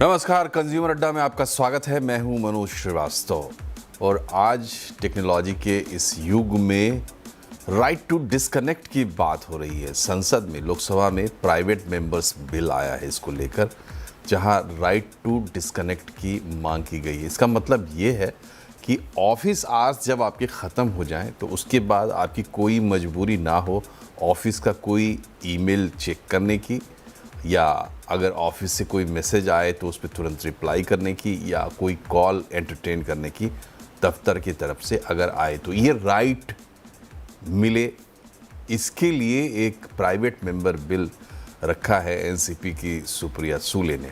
नमस्कार, कंज्यूमर अड्डा में आपका स्वागत है। मैं हूं मनोज श्रीवास्तव और आज टेक्नोलॉजी के इस युग में राइट टू डिस्कनेक्ट की बात हो रही है। संसद में, लोकसभा में प्राइवेट मेंबर्स बिल आया है इसको लेकर, जहां राइट टू डिस्कनेक्ट की मांग की गई है। इसका मतलब ये है कि ऑफिस आवर्स जब आपके ख़त्म हो जाएं तो उसके बाद आपकी कोई मजबूरी ना हो ऑफिस का कोई ईमेल चेक करने की, या अगर ऑफिस से कोई मैसेज आए तो उस पर तुरंत रिप्लाई करने की, या कोई कॉल एंटरटेन करने की दफ्तर की तरफ से अगर आए तो ये राइट मिले। इसके लिए एक प्राइवेट मेंबर बिल रखा है एनसीपी की सुप्रिया सूले ने।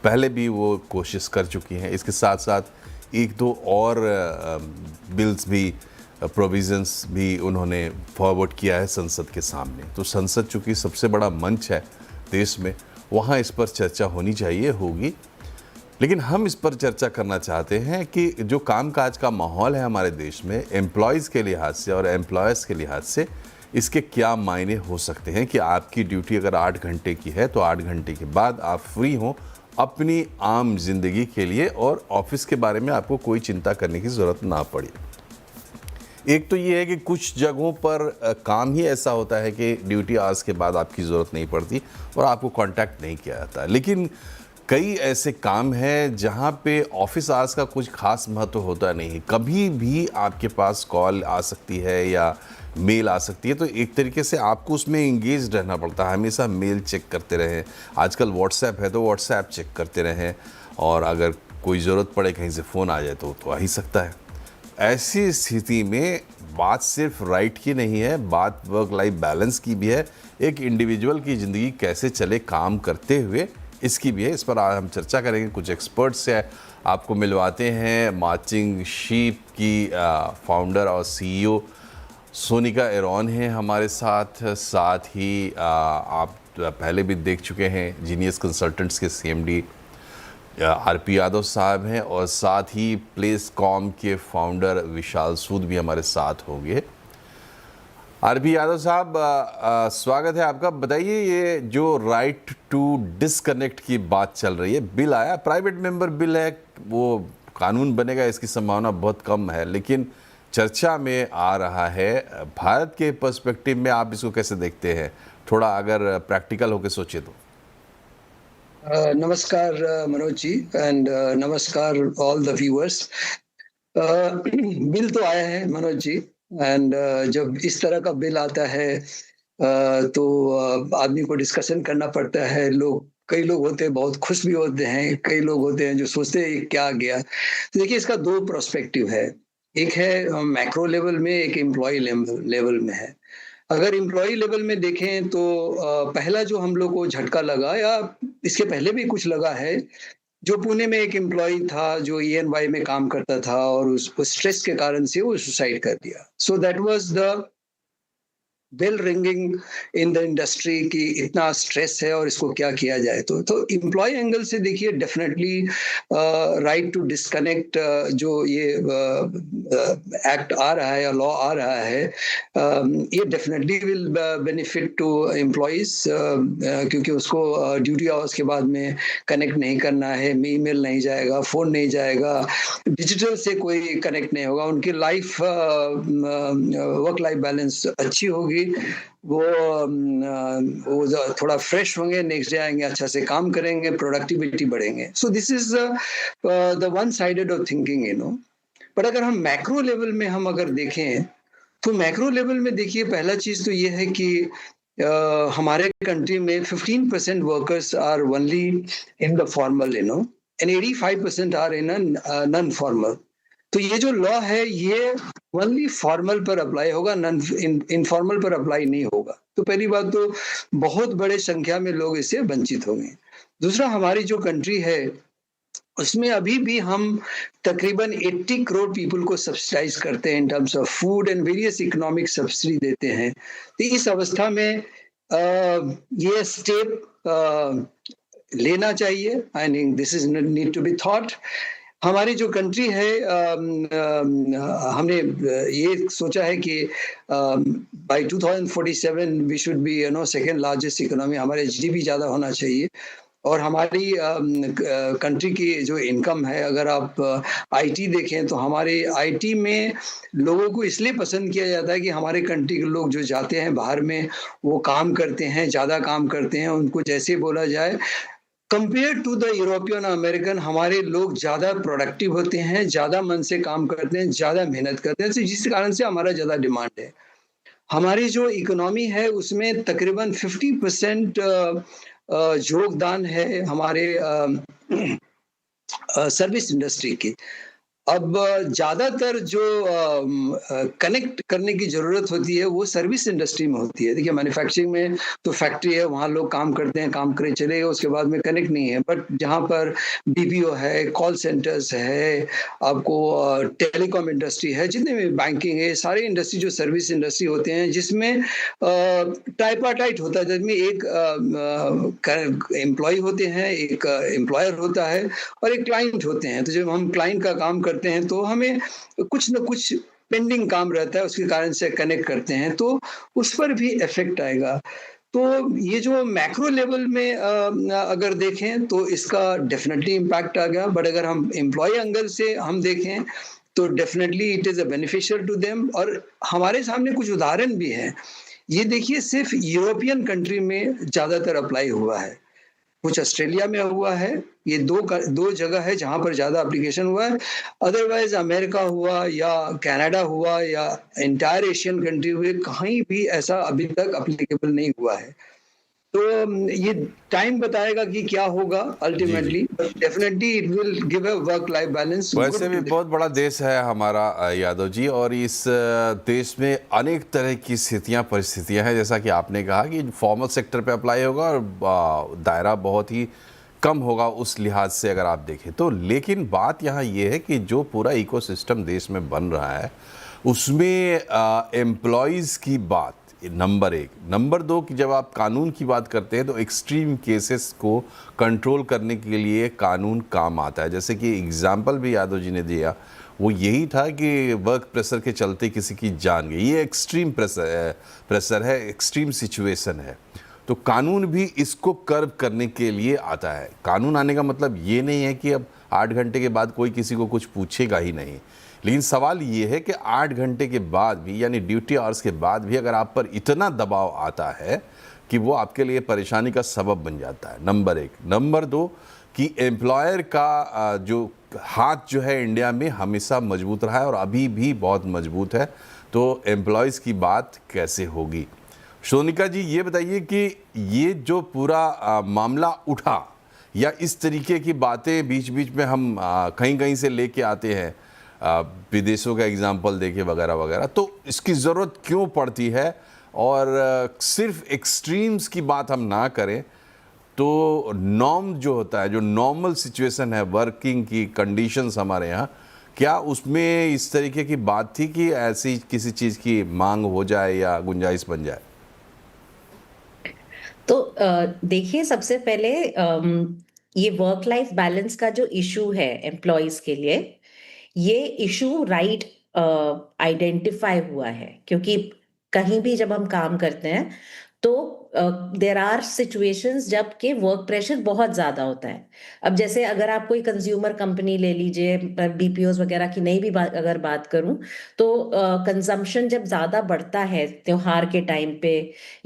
पहले भी वो कोशिश कर चुकी हैं। इसके साथ साथ एक दो और बिल्स भी, प्रोविज़न्स भी उन्होंने फॉरवर्ड किया है संसद के सामने। तो संसद चूँकि सबसे बड़ा मंच है देश में, वहाँ इस पर चर्चा होनी चाहिए, होगी। लेकिन हम इस पर चर्चा करना चाहते हैं कि जो कामकाज का माहौल है हमारे देश में एम्प्लॉयज़ के लिहाज से और एम्प्लॉयर्स के लिहाज से, इसके क्या मायने हो सकते हैं कि आपकी ड्यूटी अगर 8 घंटे की है तो 8 घंटे के बाद आप फ्री हों अपनी आम जिंदगी के लिए और ऑफिस के बारे में आपको कोई चिंता करने की ज़रूरत ना पड़े। एक तो ये है कि कुछ जगहों पर काम ही ऐसा होता है कि ड्यूटी आवर्स के बाद आपकी ज़रूरत नहीं पड़ती और आपको कांटेक्ट नहीं किया जाता। लेकिन कई ऐसे काम हैं जहाँ पे ऑफिस आवर्स का कुछ खास महत्व होता नहीं। कभी भी आपके पास कॉल आ सकती है या मेल आ सकती है, तो एक तरीके से आपको उसमें इंगेज रहना पड़ता है। हमेशा मेल चेक करते रहें, आजकल व्हाट्सएप है तो व्हाट्सएप चेक करते रहें, और अगर कोई ज़रूरत पड़े कहीं से फ़ोन आ जाए तो आ ही सकता है। ऐसी स्थिति में बात सिर्फ राइट की नहीं है, बात वर्क लाइफ बैलेंस की भी है। एक इंडिविजुअल की ज़िंदगी कैसे चले काम करते हुए, इसकी भी है। इस पर आज हम चर्चा करेंगे। कुछ एक्सपर्ट्स से आपको मिलवाते हैं। मार्चिंग शीप की फाउंडर और सीईओ सोनिका एरॉन हैं हमारे साथ। साथ ही आप पहले भी देख चुके हैं, जीनियस कंसल्टेंट्स के सीएमडी आरपी यादव साहब हैं, और साथ ही प्लेसकॉम के फाउंडर विशाल सूद भी हमारे साथ होंगे। आरपी यादव साहब, स्वागत है आपका। बताइए, ये जो राइट टू डिस्कनेक्ट की बात चल रही है, बिल आया, प्राइवेट मेंबर बिल है, वो कानून बनेगा इसकी संभावना बहुत कम है, लेकिन चर्चा में आ रहा है। भारत के पर्सपेक्टिव में आप इसको कैसे देखते हैं? थोड़ा अगर प्रैक्टिकल होकर सोचे तो। नमस्कार मनोज जी, एंड नमस्कार ऑल द व्यूअर्स। बिल तो आया है मनोज जी, एंड जब इस तरह का बिल आता है तो आदमी को डिस्कशन करना पड़ता है। कई लोग होते हैं बहुत खुश भी होते हैं, कई लोग होते हैं जो सोचते हैं क्या आ गया। तो देखिए, इसका दो प्रोस्पेक्टिव है। एक है मैक्रो लेवल में, एक एम्प्लॉय लेवल में है। अगर एम्प्लॉय लेवल में देखें तो पहला जो हम लोग को झटका लगा, या इसके पहले भी कुछ लगा है, जो पुणे में एक एम्प्लॉय था जो ईएनवाई में काम करता था और उसको स्ट्रेस के कारण से वो सुसाइड कर दिया। So that was the bell ringing in the industry कि इतना स्ट्रेस है और इसको क्या किया जाए। तो एम्प्लॉय एंगल से देखिए, डेफिनेटली राइट टू डिस्कनेक्ट जो ये एक्ट आ रहा है या लॉ आ रहा है, ये definitely will benefit to employees, क्योंकि उसको ड्यूटी आवर्स के बाद में कनेक्ट नहीं करना है, ईमेल नहीं जाएगा, फोन नहीं जाएगा, डिजिटल से कोई कनेक्ट नहीं होगा। उनकी लाइफ, वर्क लाइफ बैलेंस अच्छी होगी। वो थोड़ा फ्रेश होंगे, नेक्स्ट डे आएंगे, अच्छा से काम करेंगे, प्रोडक्टिविटी बढ़ेंगे। So this is the one sided of thinking, but अगर हम मैक्रो लेवल में हम अगर देखें तो मैक्रो लेवल में देखिए, पहला चीज तो ये है कि हमारे कंट्री में 15% workers are only in the formal, and 85% are in non formal. तो ये जो लॉ है ये ओनली फॉर्मल पर अप्लाई होगा, नॉन इनफॉर्मल पर अप्लाई नहीं होगा। तो पहली बात तो बहुत बड़े संख्या में लोग इससे वंचित होंगे। दूसरा, हमारी जो कंट्री है उसमें अभी भी हम तकरीबन 80 करोड़ पीपल को सब्सिडाइज करते हैं in terms of food and various economic subsidy देते हैं। तो इस अवस्था में ये स्टेप लेना चाहिए। I think this is need to be thought. हमारी जो कंट्री है, हमने ये सोचा है कि by 2047 we should be second largest economy, हमारे जीडीपी ज़्यादा होना चाहिए। और हमारी कंट्री की जो इनकम है, अगर आप आईटी देखें तो हमारे आईटी में लोगों को इसलिए पसंद किया जाता है कि हमारे कंट्री के लोग जो जाते हैं बाहर में, वो काम करते हैं, ज़्यादा काम करते हैं। उनको जैसे बोला जाए, compare to the European American, हमारे लोग ज़्यादा प्रोडक्टिव होते हैं, ज़्यादा मन से काम करते हैं, ज़्यादा मेहनत करते हैं, तो जिस कारण से हमारा ज़्यादा डिमांड है। हमारी जो इकोनॉमी है उसमें तकरीबन 50% योगदान है हमारे सर्विस इंडस्ट्री की। अब ज़्यादातर जो कनेक्ट करने की ज़रूरत होती है, वो सर्विस इंडस्ट्री में होती है। देखिए, मैन्युफैक्चरिंग में तो फैक्ट्री है, वहाँ लोग काम करते हैं, काम करे चले गए, उसके बाद में कनेक्ट नहीं है। बट जहाँ पर बीपीओ है, कॉल सेंटर्स है, आपको टेलीकॉम इंडस्ट्री है, जितने भी बैंकिंग है, सारे इंडस्ट्री जो सर्विस इंडस्ट्री होते हैं, जिसमें ट्राइपार्टाइट होता है, जिसमें एक एम्प्लॉय होते हैं, एक एम्प्लॉयर होता है और एक क्लाइंट होते हैं। तो जब हम क्लाइंट का काम करते हैं तो हमें कुछ न कुछ पेंडिंग काम रहता है, उसके कारण से कनेक्ट करते हैं, तो उस पर भी इफ़ेक्ट आएगा। तो ये जो मैक्रो लेवल में अगर देखें तो इसका डेफ़िनेटली इम्पैक्ट आ गया, बट अगर हम एम्प्लॉयी एंगल से हम देखें तो definitely it is a beneficial to them. और हमारे सामने कुछ उदाहरण भी हैं। ये देखिए, सिर्फ़ यूरोपियन कंट्री में ज़्यादातर अप्लाई हुआ है। कुछ ऑस्ट्रेलिया में हुआ है, ये 2 जगह है जहाँ पर ज़्यादा एप्लीकेशन हुआ है। अदरवाइज़ अमेरिका हुआ या कनाडा हुआ या एंटायर एशियन कंट्री हुए, कहीं भी ऐसा अभी तक एप्लीकेबल नहीं हुआ है। तो ये टाइम बताएगा कि क्या होगा जी जी। Ultimately, but definitely it will give a work life balance वैसे गुड भी टू बहुत बड़ा देश है हमारा यादव जी, और इस देश में अनेक तरह की स्थितियां परिस्थितियां हैं। जैसा कि आपने कहा कि फॉर्मल सेक्टर पे अप्लाई होगा और दायरा बहुत ही कम होगा उस लिहाज से अगर आप देखें तो। लेकिन बात यहाँ ये है कि जो पूरा इकोसिस्टम देश में बन रहा है उसमें एम्प्लॉयज़ की बात नंबर 1। नंबर 2 कि जब आप कानून की बात करते हैं तो एक्सट्रीम केसेस को कंट्रोल करने के लिए कानून काम आता है। जैसे कि एग्जाम्पल भी यादव जी ने दिया, वो यही था कि वर्क प्रेशर के चलते किसी की जान गई। ये एक्सट्रीम प्रेशर है, एक्सट्रीम सिचुएशन है, तो कानून भी इसको कर्व करने के लिए आता है। कानून आने का मतलब ये नहीं है कि अब 8 घंटे के बाद कोई किसी को कुछ पूछेगा ही नहीं। लेकिन सवाल ये है कि 8 घंटे के बाद भी, यानी ड्यूटी आवर्स के बाद भी, अगर आप पर इतना दबाव आता है कि वो आपके लिए परेशानी का सबब बन जाता है, नंबर 1। नंबर 2 कि एम्प्लॉयर का जो हाथ जो है इंडिया में हमेशा मजबूत रहा है और अभी भी बहुत मजबूत है, तो एम्प्लॉयज़ की बात कैसे होगी। सोनिका जी, ये बताइए कि ये जो पूरा मामला उठा या इस तरीके की बातें बीच बीच में हम कहीं कहीं से लेके आते हैं, विदेशों का एग्जाम्पल देके वगैरह वगैरह, तो इसकी ज़रूरत क्यों पड़ती है? और सिर्फ एक्सट्रीम्स की बात हम ना करें तो नॉर्म जो होता है, जो नॉर्मल सिचुएशन है, वर्किंग की कंडीशंस हमारे यहाँ, क्या उसमें इस तरीके की बात थी कि ऐसी किसी चीज़ की मांग हो जाए या गुंजाइश बन जाए? तो देखिए, सबसे पहले ये वर्क लाइफ बैलेंस का जो इशू है एम्प्लॉयज के लिए, ये इशू राइट आइडेंटिफाई हुआ है, क्योंकि कहीं भी जब हम काम करते हैं तो देर आर सिचुएशंस जब के वर्क प्रेशर बहुत ज्यादा होता है। अब जैसे अगर आप कोई कंज्यूमर कंपनी ले लीजिए, बीपीओज वगैरह की नहीं भी अगर बात करूं, तो कंजम्पशन जब ज्यादा बढ़ता है त्योहार के टाइम पे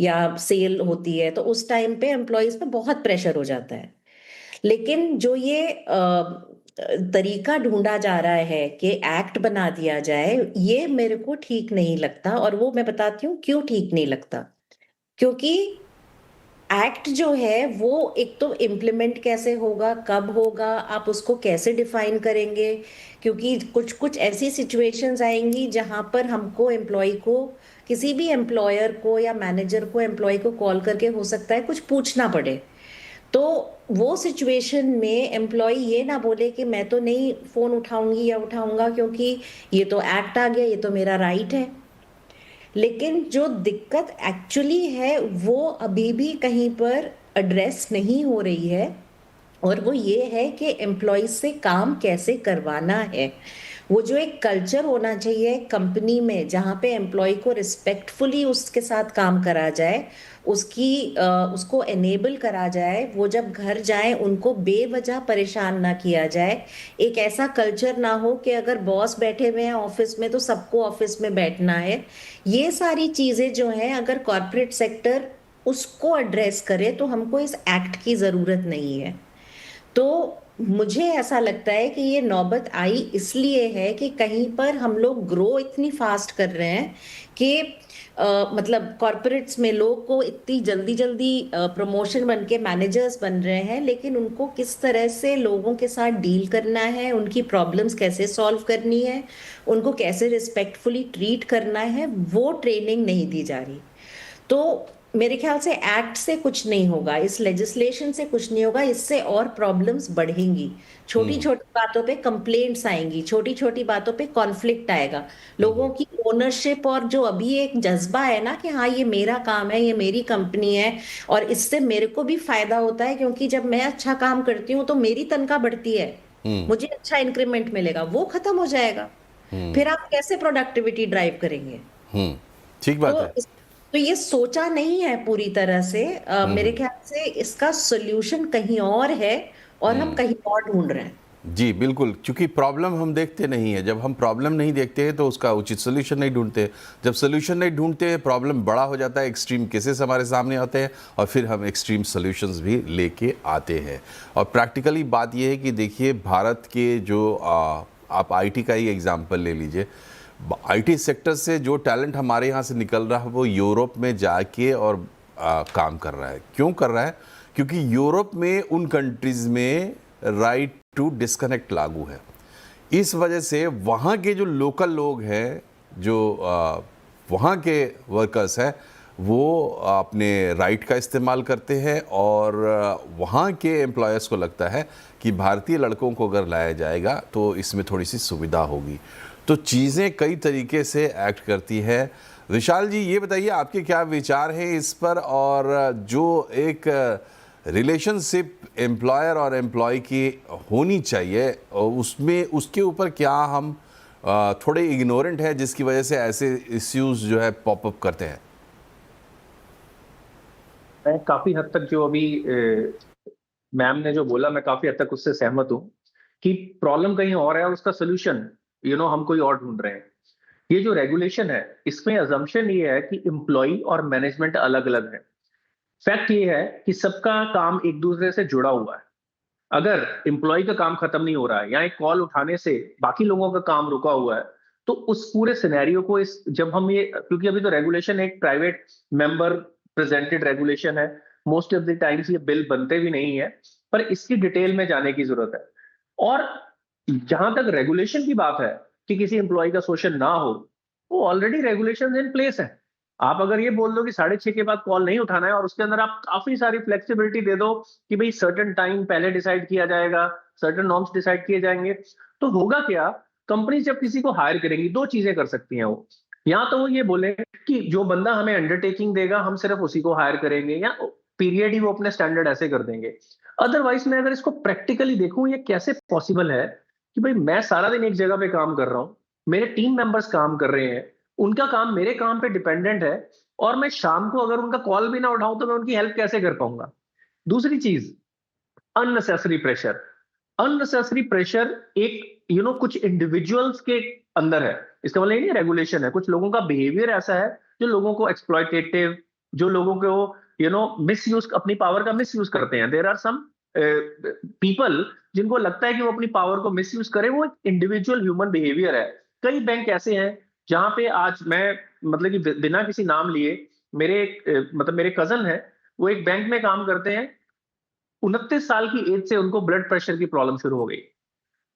या सेल होती है, तो उस टाइम पे एम्प्लॉयज पे बहुत प्रेशर हो जाता है। लेकिन जो ये तरीका ढूंढा जा रहा है कि एक्ट बना दिया जाए, ये मेरे को ठीक नहीं लगता। और वो मैं बताती हूँ क्यों ठीक नहीं लगता। क्योंकि एक्ट जो है वो एक तो इम्प्लीमेंट कैसे होगा, कब होगा, आप उसको कैसे डिफाइन करेंगे, क्योंकि कुछ कुछ ऐसी सिचुएशंस आएंगी जहां पर हमको एम्प्लॉय को, किसी भी एम्प्लॉयर को या मैनेजर को एम्प्लॉय को कॉल करके हो सकता है कुछ पूछना पड़े। तो वो सिचुएशन में एम्प्लॉय ये ना बोले कि मैं तो नहीं फोन उठाऊंगी या उठाऊंगा क्योंकि ये तो एक्ट आ गया, ये तो मेरा राइट है। लेकिन जो दिक्कत एक्चुअली है वो अभी भी कहीं पर एड्रेस नहीं हो रही है, और वो ये है कि एम्प्लॉयज से काम कैसे करवाना है। वो जो एक कल्चर होना चाहिए कंपनी में जहाँ पे एम्प्लॉय को रिस्पेक्टफुली उसके साथ काम करा जाए, उसको एनेबल करा जाए, वो जब घर जाएँ उनको बेवजह परेशान ना किया जाए। एक ऐसा कल्चर ना हो कि अगर बॉस बैठे हुए हैं ऑफिस में तो सबको ऑफिस में बैठना है। ये सारी चीज़ें जो हैं अगर कॉर्पोरेट सेक्टर उसको एड्रेस करे तो हमको इस एक्ट की ज़रूरत नहीं है। तो मुझे ऐसा लगता है कि ये नौबत आई इसलिए है कि कहीं पर हम लोग ग्रो इतनी फास्ट कर रहे हैं कि मतलब कॉर्पोरेट्स में लोग को इतनी जल्दी-जल्दी प्रमोशन बन के मैनेजर्स बन रहे हैं, लेकिन उनको किस तरह से लोगों के साथ डील करना है, उनकी प्रॉब्लम्स कैसे सॉल्व करनी है, उनको कैसे रिस्पेक्टफुली ट्रीट करना है, वो ट्रेनिंग नहीं दी जा रही। तो मेरे ख्याल से एक्ट से कुछ नहीं होगा, इस लेजिस्लेशन से कुछ नहीं होगा, इससे और प्रॉब्लम्स बढ़ेंगी। छोटी-छोटी बातों पे कंप्लेंट्स आएँगी, छोटी-छोटी बातों पे कॉन्फ्लिक्ट आएगा। लोगों की ओनरशिप और जो अभी एक जज़्बा है ना कि हाँ, ये मेरा काम है, ये मेरी कंपनी है और इससे मेरे को भी फ़ायदा होता है क्योंकि जब मैं अच्छा काम करती हूँ, तो मेरी तनख्वाह बढ़ती है। मुझे अच्छा इंक्रीमेंट मिलेगा, वो खत्म हो जाएगा। फिर आप कैसे प्रोडक्टिविटी ड्राइव करेंगे? ठीक बात तो है। तो ये सोचा नहीं है पूरी तरह से मेरे ख्याल से इसका सॉल्यूशन कहीं और है और हम कहीं और ढूंढ रहे हैं। जी बिल्कुल, क्योंकि प्रॉब्लम हम देखते नहीं है। जब हम प्रॉब्लम नहीं देखते हैं तो उसका उचित सोल्यूशन नहीं ढूंढते। जब सोल्यूशन नहीं ढूंढते हैं, प्रॉब्लम बड़ा हो जाता है, एक्सट्रीम केसेस हमारे सामने आते हैं और फिर हम एक्सट्रीम सोल्यूशंस भी लेके आते हैं। और प्रैक्टिकली बात यह है कि देखिए, भारत के जो आप आईटी का ही एग्जांपल ले लीजिए। आईटी सेक्टर से जो टैलेंट हमारे यहाँ से निकल रहा है वो यूरोप में जाके और काम कर रहा है। क्यों कर रहा है? क्योंकि यूरोप में उन कंट्रीज़ में राइट टू डिस्कनेक्ट लागू है। इस वजह से वहाँ के जो लोकल लोग हैं, जो वहाँ के वर्कर्स हैं, वो अपने राइट का इस्तेमाल करते हैं और वहाँ के एम्प्लॉयर्स को लगता है कि भारतीय लड़कों को अगर लाया जाएगा तो इसमें थोड़ी सी सुविधा होगी। तो चीज़ें कई तरीके से एक्ट करती है। विशाल जी, ये बताइए आपके क्या विचार हैं इस पर, और जो एक रिलेशनशिप एम्प्लॉयर और एम्प्लॉय की होनी चाहिए उसमें, उसके ऊपर क्या हम थोड़े इग्नोरेंट है जिसकी वजह से ऐसे इश्यूज जो है पॉपअप करते हैं? मैं काफी हद तक जो अभी मैम ने जो बोला, मैं काफी हद तक उससे सहमत हूँ कि प्रॉब्लम कहीं और है और उसका सोल्यूशन हम कोई और ढूंढ रहे हैं। ये जो रेगुलेशन है, इसमें अजम्पशन ये है कि एम्प्लॉय और मैनेजमेंट अलग अलग है। फैक्ट ये है कि सबका काम एक दूसरे से जुड़ा हुआ है। अगर एम्प्लॉय का काम खत्म नहीं हो रहा है या एक कॉल उठाने से बाकी लोगों का काम रुका हुआ है, तो उस पूरे सिनेरियो को जब हम ये, क्योंकि अभी तो रेगुलेशन एक प्राइवेट मेंबर प्रेजेंटेड रेगुलेशन है, मोस्ट ऑफ द टाइम्स ये बिल बनते भी नहीं है, पर इसकी डिटेल में जाने की जरूरत है। और जहां तक रेगुलेशन की बात है कि किसी एम्प्लॉय का शोषण ना हो, वो ऑलरेडी रेगुलेशन इन प्लेस है। आप अगर ये बोल दो कि 6:30 के बाद कॉल नहीं उठाना है और उसके अंदर आप काफी सारी फ्लेक्सिबिलिटी दे दो कि भाई सर्टेन टाइम पहले डिसाइड किया जाएगा, सर्टेन नॉर्म्स डिसाइड किए जाएंगे, तो होगा क्या? कंपनी जब किसी को हायर करेंगी, दो चीजें कर सकती हैं वो। या तो वो ये बोले कि जो बंदा हमें अंडरटेकिंग देगा हम सिर्फ उसी को हायर करेंगे, या पीरियड ही वो अपने स्टैंडर्ड ऐसे कर देंगे। अदरवाइज मैं अगर इसको प्रैक्टिकली देखूं, ये कैसे पॉसिबल है कि भाई मैं सारा दिन एक जगह पे काम कर रहा हूं, मेरे टीम मेंबर्स काम कर रहे हैं, उनका काम मेरे काम पे डिपेंडेंट है, और मैं शाम को अगर उनका कॉल भी ना उठाऊं तो मैं उनकी हेल्प कैसे कर पाऊंगा? दूसरी चीज, अननेसेसरी प्रेशर। अननेसेसरी प्रेशर एक कुछ इंडिविजुअल्स के अंदर है। इसका मतलब ये नहीं रेगुलेशन है, कुछ लोगों का बिहेवियर ऐसा है जो लोगों को एक्सप्लॉयटेटिव, जो लोगों को मिसयूज, अपनी पावर का मिसयूज करते हैं। देयर आर सम पीपल जिनको लगता है कि वो अपनी पावर को मिसयूज करें, वो एक इंडिविजुअल ह्यूमन बिहेवियर है। कई बैंक ऐसे हैं जहां पे आज मैं, मतलब कि बिना किसी नाम लिए, मेरे कजन है, वो एक बैंक में काम करते हैं। 29 साल की एज से उनको ब्लड प्रेशर की प्रॉब्लम शुरू हो गई,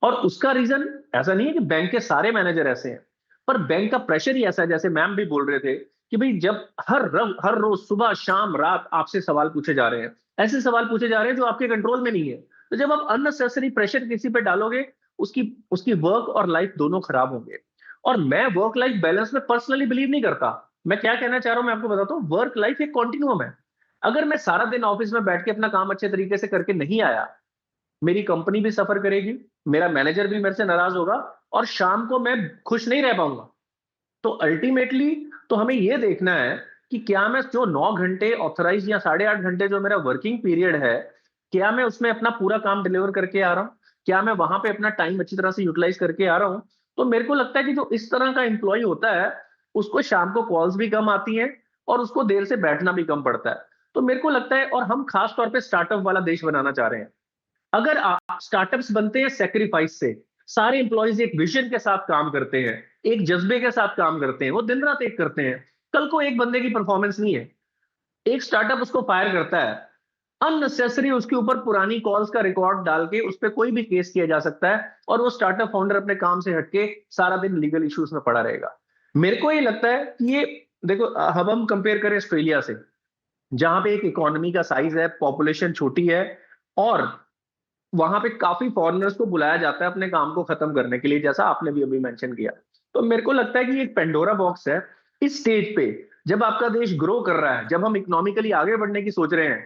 और उसका रीजन ऐसा नहीं है कि बैंक के सारे मैनेजर ऐसे हैं, पर बैंक का प्रेशर ही ऐसा है, जैसे मैम भी बोल रहे थे कि भाई जब हर रोज सुबह शाम रात आपसे सवाल पूछे जा रहे हैं, ऐसे सवाल पूछे जा रहे हैं जो आपके कंट्रोल में नहीं है, तो जब आप अननेसेसरी प्रेशर किसी पे डालोगे, उसकी उसकी वर्क और लाइफ दोनों खराब होंगे। और मैं वर्क लाइफ बैलेंस में पर्सनली बिलीव नहीं करता। मैं क्या कहना चाह रहा हूं मैं आपको बताता हूं। वर्क लाइफ एक कॉन्टिन्यूम है। अगर मैं सारा दिन ऑफिस में बैठ के अपना काम अच्छे तरीके से करके नहीं आया, मेरी कंपनी भी सफर करेगी, मेरा मैनेजर भी मेरे से नाराज होगा, और शाम को मैं खुश नहीं रह पाऊंगा। तो अल्टीमेटली तो हमें ये देखना है कि क्या मैं जो 9 घंटे ऑथराइज या 8.5 घंटे जो मेरा वर्किंग पीरियड है, क्या मैं उसमें अपना पूरा काम डिलीवर करके आ रहा हूँ? क्या मैं वहां पे अपना टाइम अच्छी तरह से यूटिलाइज करके आ रहा हूँ? तो मेरे को लगता है कि जो इस तरह का एम्प्लॉय होता है, उसको शाम को कॉल्स भी कम आती हैं और उसको देर से बैठना भी कम पड़ता है। तो मेरे को लगता है, और हम खास तौर पे स्टार्टअप वाला देश बनाना चाह रहे हैं। अगर स्टार्टअप्स बनते हैं सेक्रीफाइस से, सारे एम्प्लॉयज एक विजन के साथ काम करते हैं, एक जज्बे के साथ काम करते हैं, वो दिन रात एक करते हैं। कल को एक बंदे की परफॉर्मेंस नहीं है, एक स्टार्टअप उसको फायर करता है, अननेसेसरी उसके ऊपर पुरानी कॉल्स का रिकॉर्ड डाल के उस पर कोई भी केस किया जा सकता है और वो स्टार्टअप फाउंडर अपने काम से हटके सारा दिन लीगल इश्यूज में पड़ा रहेगा। मेरे को ये लगता है कि ये देखो, अब हम कंपेयर करें ऑस्ट्रेलिया से, जहां पे एक इकोनॉमी का साइज है, पॉपुलेशन छोटी है और वहां पे काफी फॉरेनर्स को बुलाया जाता है अपने काम को खत्म करने के लिए, जैसा आपने भी अभी मेंशन किया। तो मेरे को लगता है कि एक पेंडोरा बॉक्स है इस स्टेज पे, जब आपका देश ग्रो कर रहा है, जब हम इकोनॉमिकली आगे बढ़ने की सोच रहे हैं,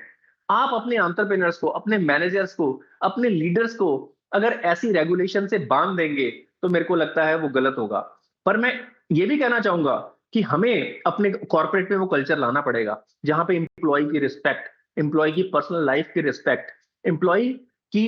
आप अपने एंटरप्रेन्योर्स को, अपने मैनेजर्स को, अपने लीडर्स को अगर ऐसी रेगुलेशन से बांध देंगे तो मेरे को लगता है वो गलत होगा। पर मैं ये भी कहना चाहूंगा कि हमें अपने कॉर्पोरेट में वो कल्चर लाना पड़ेगा जहां पे एम्प्लॉय की रिस्पेक्ट, एम्प्लॉय की पर्सनल लाइफ की रिस्पेक्ट, एम्प्लॉय की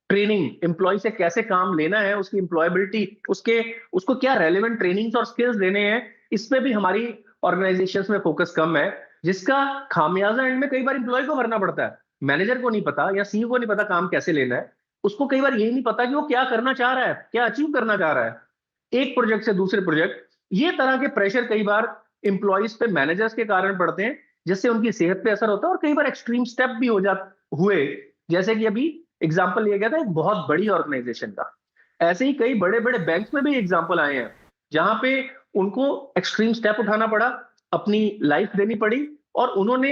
ट्रेनिंग, एम्प्लॉय से कैसे काम लेना है, उसकी एम्प्लॉयबिलिटी, उसको क्या रेलेवेंट ट्रेनिंग्स और स्किल्स देने हैं, इस पे भी हमारी ऑर्गेनाइजेशंस में फोकस कम है, जिसका खामियाजा एंड में कई बार एम्प्लॉय को भरना पड़ता है। मैनेजर को नहीं पता या सीईओ को नहीं पता काम कैसे लेना है, उसको कई बार यही नहीं पता कि वो क्या करना चाह रहा है, क्या अचीव करना चाह रहा है एक प्रोजेक्ट से दूसरे प्रोजेक्ट। ये तरह के प्रेशर कई बार एम्प्लॉयज पे मैनेजर्स के कारण पड़ते हैं, जिससे उनकी सेहत पे असर होता है और कई बार एक्सट्रीम स्टेप भी हुए, जैसे कि अभी एग्जाम्पल लिया गया था एक बहुत बड़ी ऑर्गेनाइजेशन का। ऐसे ही कई बड़े बड़े बैंक्स में भी एग्जाम्पल आए हैं जहां पे उनको एक्सट्रीम स्टेप उठाना पड़ा, अपनी लाइफ देनी पड़ी, और उन्होंने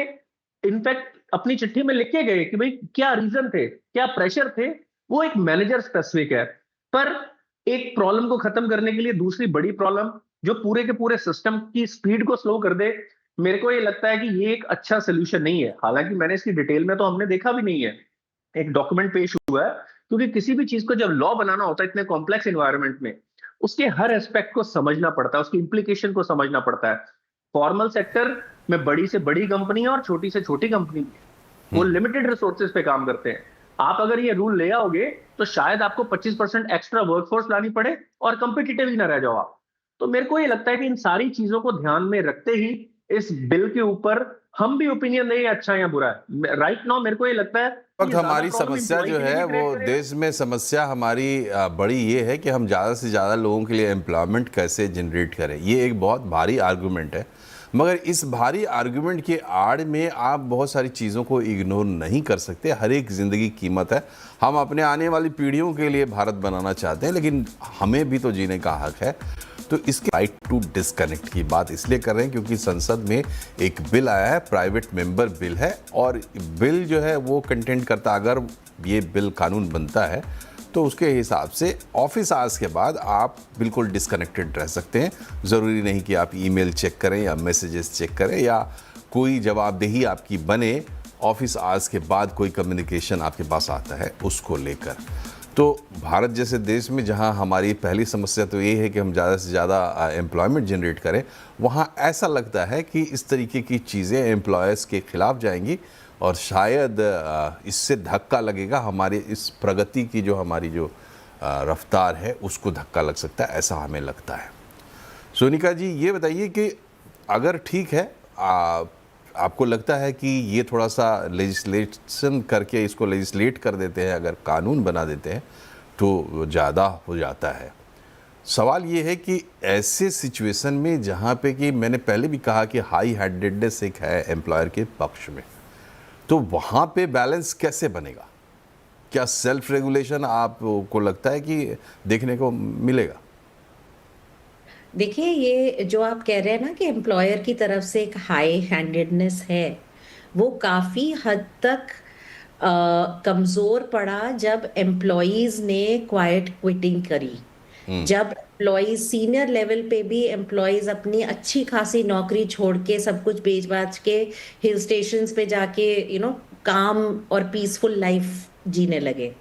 इनफैक्ट अपनी चिट्ठी में लिख के गए कि भाई क्या रीजन थे, क्या प्रेशर थे, वो एक मैनेजर स्पेसिफिक है। पर एक प्रॉब्लम को खत्म करने के लिए दूसरी बड़ी प्रॉब्लम जो पूरे के पूरे सिस्टम की स्पीड को स्लो कर दे, मेरे को ये लगता है कि ये एक अच्छा सोल्यूशन नहीं है। हालांकि मैंने इसकी डिटेल में तो हमने देखा भी नहीं है, एक डॉक्यूमेंट पेश हुआ है, क्योंकि किसी भी चीज को जब लॉ बनाना होता है इतने कॉम्प्लेक्स एनवायरनमेंट में, उसके हर एस्पेक्ट को समझना पड़ता है, उसकी इंप्लीकेशन को समझना पड़ता है। फॉर्मल सेक्टर में बड़ी से बड़ी कंपनी और छोटी से छोटी कंपनी, वो लिमिटेड रिसोर्सेज पे काम करते हैं। आप अगर ये रूल ले आओगे तो शायद आपको 25% एक्स्ट्रा वर्कफोर्स लानी पड़े और कंपिटिटिव ही ना रह जाओ आप। तो मेरे को ये लगता है कि इन सारी चीजों को ध्यान में रखते ही इस बिल के ऊपर हम भी ओपिनियन दें अच्छा या बुरा है। राइट नाउ मेरे को ये लगता है वक्त हमारी समस्या जो है वो देश में समस्या हमारी बड़ी ये है कि हम ज़्यादा से ज़्यादा लोगों के लिए एम्प्लॉयमेंट कैसे जनरेट करें। ये एक बहुत भारी आर्गूमेंट है, मगर इस भारी आर्गूमेंट के आड़ में आप बहुत सारी चीज़ों को इग्नोर नहीं कर सकते। हर एक ज़िंदगी कीमत है। हम अपने आने वाली पीढ़ियों के लिए भारत बनाना चाहते हैं, लेकिन हमें भी तो जीने का हक है। तो इसके राइट टू डिस्कनेक्ट की बात इसलिए कर रहे हैं क्योंकि संसद में एक बिल आया है, प्राइवेट मेंबर बिल है, और बिल जो है वो कंटेंट करता, अगर ये बिल कानून बनता है तो उसके हिसाब से ऑफिस आवर्स के बाद आप बिल्कुल डिस्कनेक्टेड रह सकते हैं। ज़रूरी नहीं कि आप ईमेल चेक करें या मैसेजेस चेक करें या कोई जवाबदेही आपकी बने ऑफिस आवर्स के बाद कोई कम्युनिकेशन आपके पास आता है उसको लेकर। तो भारत जैसे देश में जहां हमारी पहली समस्या तो ये है कि हम ज़्यादा से ज़्यादा एम्प्लॉयमेंट जनरेट करें, वहां ऐसा लगता है कि इस तरीके की चीज़ें एम्प्लॉयर्स के खिलाफ जाएंगी और शायद इससे धक्का लगेगा, हमारी इस प्रगति की जो हमारी जो रफ्तार है उसको धक्का लग सकता है, ऐसा हमें लगता है। सोनिका जी ये बताइए कि अगर ठीक है आपको लगता है कि ये थोड़ा सा लेजिस्लेशन करके इसको लेजिस्लेट कर देते हैं, अगर कानून बना देते हैं तो ज़्यादा हो जाता है। सवाल ये है कि ऐसे सिचुएशन में जहाँ पे कि मैंने पहले भी कहा कि हाई हैंडेडनेस एक है एम्प्लॉयर के पक्ष में, तो वहाँ पे बैलेंस कैसे बनेगा? क्या सेल्फ रेगुलेशन आपको लगता है कि देखने को मिलेगा? देखिए, ये जो आप कह रहे हैं ना कि एम्प्लॉयर की तरफ से एक हाई हैंडेडनेस है, वो काफ़ी हद तक कमज़ोर पड़ा जब एम्प्लॉयज़ ने क्वाइट क्विटिंग करी। जब एम्प्लॉयज़ सीनियर लेवल पे भी एम्प्लॉयज़ अपनी अच्छी खासी नौकरी छोड़ के सब कुछ बेच-बाच के हिल स्टेशंस पे जाके काम और पीसफुल लाइफ जीने लगे।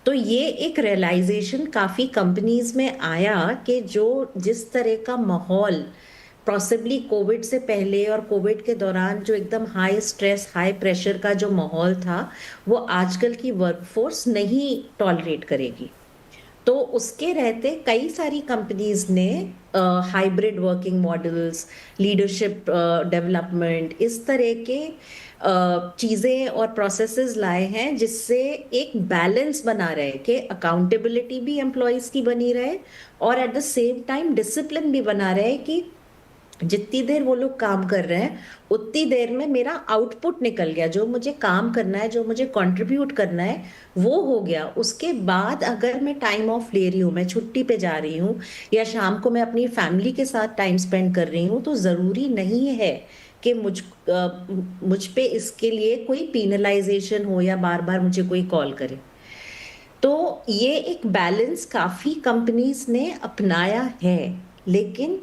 तो ये एक रियलाइजेशन काफ़ी कंपनीज में आया कि जो जिस तरह का माहौल पॉसिबली कोविड से पहले और कोविड के दौरान जो एकदम हाई स्ट्रेस हाई प्रेशर का जो माहौल था, वो आजकल की वर्कफोर्स नहीं टॉलरेट करेगी। तो उसके रहते कई सारी कंपनीज ने hybrid working models, leadership development, इस तरह के चीज़ें और प्रोसेसेस लाए हैं जिससे एक बैलेंस बना रहे कि अकाउंटेबिलिटी भी एम्प्लॉयज़ की बनी रहे और at the same time discipline भी बना रहे कि जितनी देर वो लोग काम कर रहे हैं उतनी देर में मेरा आउटपुट निकल गया, जो मुझे काम करना है, जो मुझे कंट्रीब्यूट करना है वो हो गया। उसके बाद अगर मैं टाइम ऑफ ले रही हूँ, मैं छुट्टी पे जा रही हूँ या शाम को मैं अपनी फैमिली के साथ टाइम स्पेंड कर रही हूँ, तो ज़रूरी नहीं है कि मुझ पे इसके लिए कोई पीनलाइजेशन हो या बार बार मुझे कोई कॉल करे। तो ये एक बैलेंस काफ़ी कंपनीज ने अपनाया है, लेकिन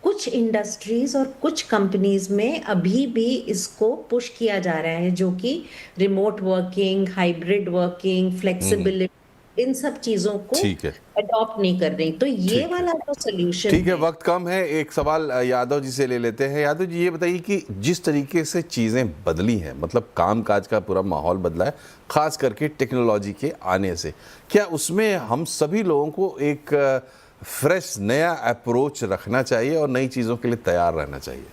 कुछ इंडस्ट्रीज और कुछ कंपनीज में अभी भी इसको पुश किया जा रहा है, जो कि remote working, hybrid working, flexibility, इन सब चीजों को ठीक है, अडॉप्ट नहीं कर रही। तो ये ठीक है। वाला जो सोल्यूशन ठीक है, वक्त कम है, एक सवाल यादव जी से ले लेते हैं। यादव जी, ये बताइए कि जिस तरीके से चीज़ें बदली हैं, मतलब कामकाज का पूरा माहौल बदला है, ख़ास करके टेक्नोलॉजी के आने से, क्या उसमें हम सभी लोगों को एक फ्रेश नया अप्रोच रखना चाहिए और नई चीज़ों के लिए तैयार रहना चाहिए?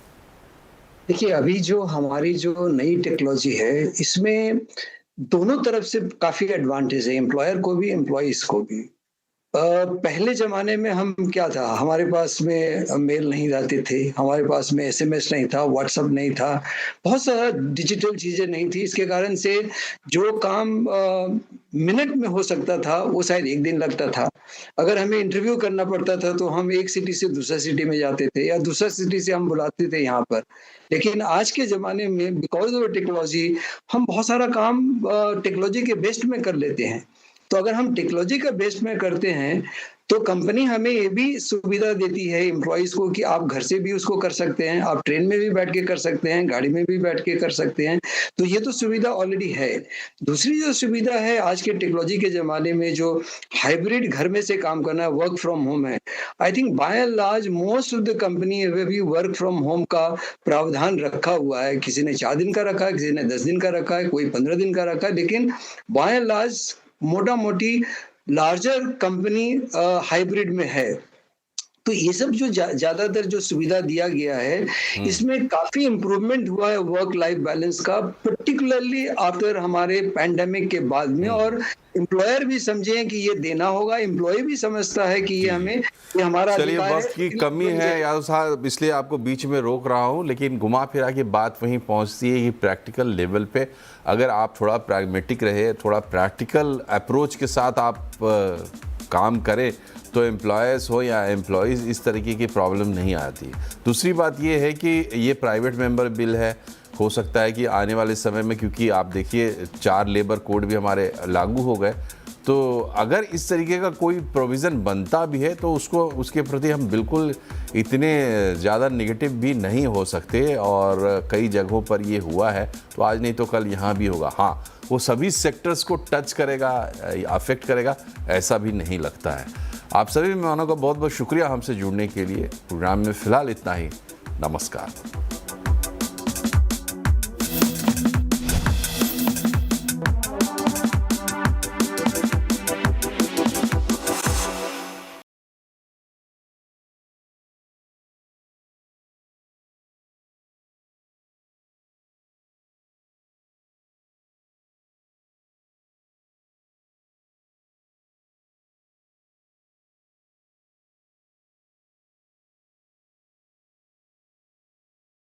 देखिए, अभी जो हमारी जो नई टेक्नोलॉजी है, इसमें दोनों तरफ से काफ़ी एडवांटेज है, एम्प्लॉयर को भी, एम्प्लॉइज़ को भी। पहले ज़माने में हम क्या था, हमारे पास में मेल नहीं आते थे, हमारे पास में एसएमएस नहीं था, व्हाट्सएप नहीं था, बहुत सारा डिजिटल चीज़ें नहीं थी। इसके कारण से जो काम मिनट में हो सकता था, वो शायद 1 दिन लगता था। अगर हमें इंटरव्यू करना पड़ता था, तो हम एक सिटी से दूसरा सिटी में जाते थे या दूसरा सिटी से हम बुलाते थे यहाँ पर। लेकिन आज के ज़माने में बिकॉज़ ऑफ टेक्नोलॉजी हम बहुत सारा काम टेक्नोलॉजी के बेस्ड में कर लेते हैं। तो अगर हम टेक्नोलॉजी का बेस में करते हैं, तो कंपनी हमें ये भी सुविधा देती है एम्प्लॉइज़ को कि आप घर से भी उसको कर सकते हैं, आप ट्रेन में भी बैठ के कर सकते हैं, गाड़ी में भी बैठ के कर सकते हैं। तो ये तो सुविधा ऑलरेडी है। दूसरी जो सुविधा है आज के टेक्नोलॉजी के ज़माने में, जो हाइब्रिड घर में से काम करना, वर्क फ्रॉम होम है। I think by and large most of the company में भी वर्क फ्रॉम होम का प्रावधान रखा हुआ है। किसी ने 4 दिन का रखा है, किसी ने 10 दिन का रखा है, कोई 15 दिन का रखा है, लेकिन बाय एंड लार्ज मोटा-मोटी लार्जर कंपनी हाइब्रिड में है। तो ये सब जो ज़्यादातर जो सुविधा दिया गया है, इसमें काफ़ी इम्प्रूवमेंट हुआ है वर्क लाइफ बैलेंस का, पर्टिकुलरली आफ्टर हमारे पैंडेमिक के बाद में। और एम्प्लॉयर भी समझे कि ये देना होगा, एम्प्लॉय भी समझता है कि ये हमें, ये हमारा चलिए, अधिकार वक्त की है। कमी है यादव साहब, इसलिए आपको बीच में रोक रहा हूँ, लेकिन घुमा फिरा के बात वहीं पहुँचती है कि प्रैक्टिकल लेवल पे अगर आप थोड़ा प्रैग्मेटिक रहे, थोड़ा प्रैक्टिकल अप्रोच के साथ आप काम करें, तो एम्प्लॉयर्स हो या एम्प्लॉयज़, इस तरीके की प्रॉब्लम नहीं आती। दूसरी बात ये है कि ये प्राइवेट मेंबर बिल है, हो सकता है कि आने वाले समय में, क्योंकि आप देखिए 4 लेबर कोड भी हमारे लागू हो गए, तो अगर इस तरीके का कोई प्रोविज़न बनता भी है तो उसके प्रति हम बिल्कुल इतने ज़्यादा नेगेटिव भी नहीं हो सकते, और कई जगहों पर ये हुआ है, तो आज नहीं तो कल यहाँ भी होगा। हाँ, वो सभी सेक्टर्स को टच करेगा, अफेक्ट करेगा, ऐसा भी नहीं लगता है। आप सभी मेहमानों का बहुत बहुत शुक्रिया हमसे जुड़ने के लिए। प्रोग्राम में फ़िलहाल इतना ही। नमस्कार।